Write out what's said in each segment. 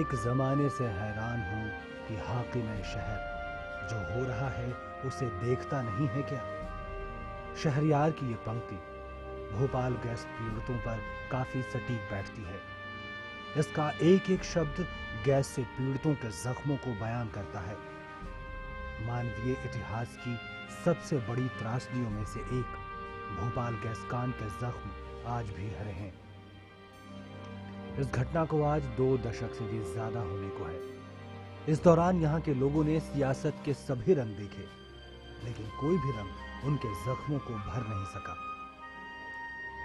एक जमाने से हैरान हूँ कि हाकिम शहर जो हो रहा है उसे देखता नहीं है क्या। शहरयार की ये पंक्ति भोपाल गैस पीड़ितों पर काफी सटीक बैठती है। इसका एक एक शब्द गैस से पीड़ितों के जख्मों को बयान करता है। मानवीय इतिहास की सबसे बड़ी त्रासदियों में से एक भोपाल गैस कांड के जख्म आज भी हरे हैं। इस घटना को आज 2 दशक से भी ज्यादा होने को है। इस दौरान यहाँ के लोगों ने सियासत के सभी रंग देखे, लेकिन कोई भी रंग उनके जख्मों को भर नहीं सका।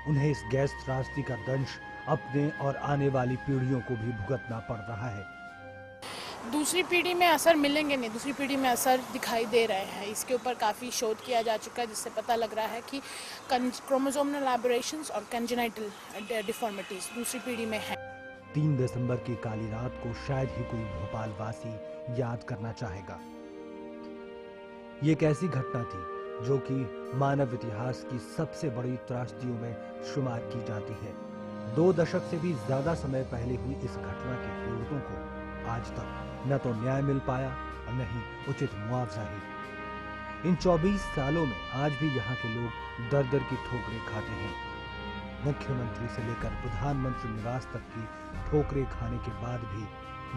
उन्हें इस गैस त्रासदी का दंश अपने और आने वाली पीढ़ियों को भी भुगतना पड़ रहा है। दूसरी पीढ़ी में असर मिलेंगे नहीं, दूसरी पीढ़ी में असर दिखाई दे रहे हैं। इसके ऊपर काफ़ी शोध किया जा चुका है, जिससे पता लग रहा है कि क्रोमोसोमल एबरेशंस और कंजेनाइटल डिफॉर्मिटीज दूसरी पीढ़ी में है। 3 दिसंबर की काली रात को शायद ही कोई भोपाल वासी याद करना चाहेगा। ये एक ऐसी घटना थी जो कि मानव इतिहास की सबसे बड़ी त्रासदियों में शुमार की जाती है। 2 दशक से भी ज्यादा समय पहले हुई इस घटना के पीड़ितों को आज तक न तो न्याय मिल पाया और न ही उचित मुआवजा ही। इन 24 सालों में आज भी यहाँ के लोग दर दर की ठोकरें खाते हैं। मुख्यमंत्री से लेकर प्रधानमंत्री निवास तक की ठोकरें खाने के बाद भी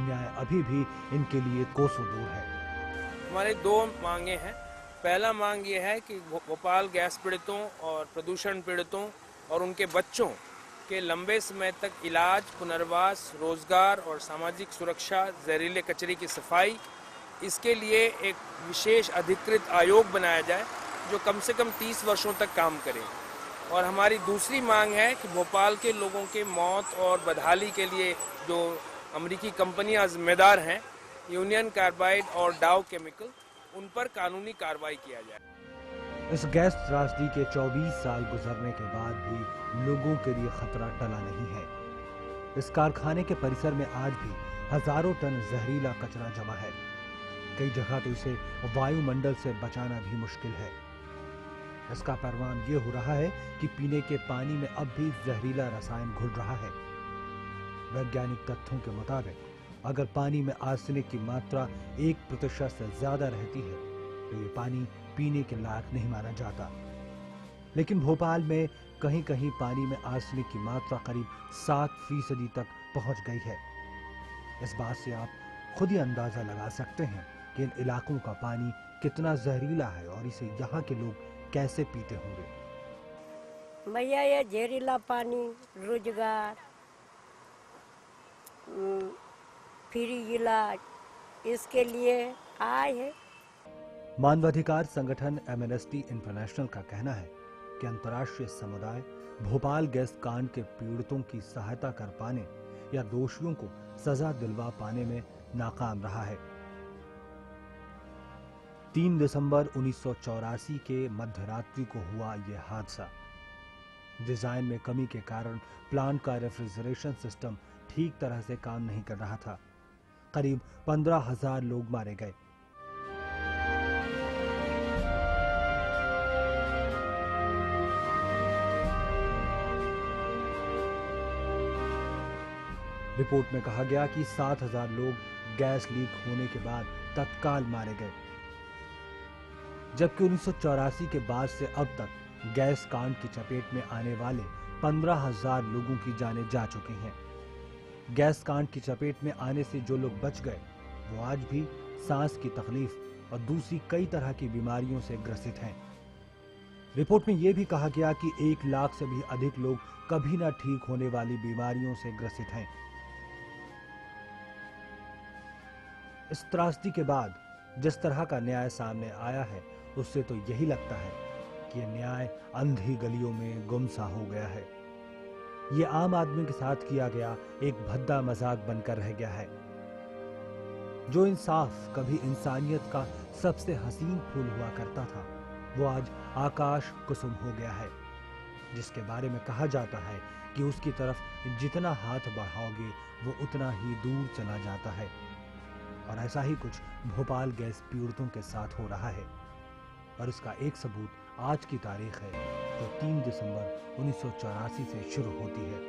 न्याय अभी भी इनके लिए कोसों दूर है। हमारे 2 मांगे हैं। पहला मांग ये है कि भोपाल गैस पीड़ितों और प्रदूषण पीड़ितों और उनके बच्चों के लंबे समय तक इलाज, पुनर्वास, रोजगार और सामाजिक सुरक्षा, जहरीले कचरे की सफाई, इसके लिए एक विशेष अधिकृत आयोग बनाया जाए जो कम से कम 30 वर्षों तक काम करे। और हमारी दूसरी मांग है कि भोपाल के लोगों के मौत और बदहाली के लिए जो अमेरिकी कंपनियां जिम्मेदार हैं, यूनियन कार्बाइड और डाउ केमिकल, उन पर कानूनी कार्रवाई किया जाए। इस गैस त्रासदी के 24 साल गुजरने के बाद भी लोगों के लिए खतरा टला नहीं है। इस कारखाने के परिसर में आज भी हजारों टन जहरीला कचरा जमा है। कई जगह तो इसे वायुमंडल से बचाना भी मुश्किल है। इसका परिणाम ये हो रहा है कि पीने के पानी में अब भी जहरीला रसायन घुल रहा है। वैज्ञानिक तथ्यों के मुताबिक अगर पानी में आर्सेनिक की मात्रा 1% से ज्यादा रहती है तो ये पानी पीने के लायक नहीं माना जाता। लेकिन भोपाल में कहीं कहीं पानी में आर्सेनिक की मात्रा करीब 7% तक पहुंच गई है। इस बात से आप खुद ही अंदाजा लगा सकते हैं कि इन इलाकों का पानी कितना जहरीला है और इसे यहाँ के लोग कैसे पीते होंगे। भैया ये जहरीला पानी, रोजगार, फ्री इलाज, इसके लिए आए है। मानवाधिकार संगठन एमनेस्टी इंटरनेशनल का कहना है कि अंतर्राष्ट्रीय समुदाय भोपाल गैस कांड के पीड़ितों की सहायता कर पाने या दोषियों को सजा दिलवा पाने में नाकाम रहा है। 3 दिसंबर 1984 के मध्यरात्रि को हुआ यह हादसा। डिजाइन में कमी के कारण प्लांट का रेफ्रिजरेशन सिस्टम ठीक तरह से काम नहीं कर रहा था। करीब 15,000 लोग मारे गए। रिपोर्ट में कहा गया कि 7,000 लोग गैस लीक होने के बाद तत्काल मारे गए, जबकि 1984 के बाद से अब तक गैस कांड की चपेट में आने वाले 15,000 लोगों की जानें जा चुकी हैं। गैस कांड की चपेट में आने से जो लोग बच गए वो आज भी सांस की तकलीफ और दूसरी कई तरह की बीमारियों से ग्रसित हैं। रिपोर्ट में यह भी कहा गया कि 1 लाख से भी अधिक लोग कभी ना ठीक होने वाली बीमारियों से ग्रसित हैं। इस त्रासदी के बाद जिस तरह का न्याय सामने आया है उससे तो यही लगता है कि यह न्याय अंधी गलियों में गुमसा हो गया है। ये आम आदमी के साथ किया गया एक भद्दा मजाक बनकर रह गया है। जो इंसाफ कभी इंसानियत का सबसे हसीन फूल हुआ करता था वो आज आकाश कुसुम हो गया है, जिसके बारे में कहा जाता है कि उसकी तरफ जितना हाथ बढ़ाओगे वो उतना ही दूर चला जाता है। और ऐसा ही कुछ भोपाल गैस पीड़ितों के साथ हो रहा है। और इसका एक सबूत आज की तारीख है जो 3 दिसंबर 1984 से शुरू होती है।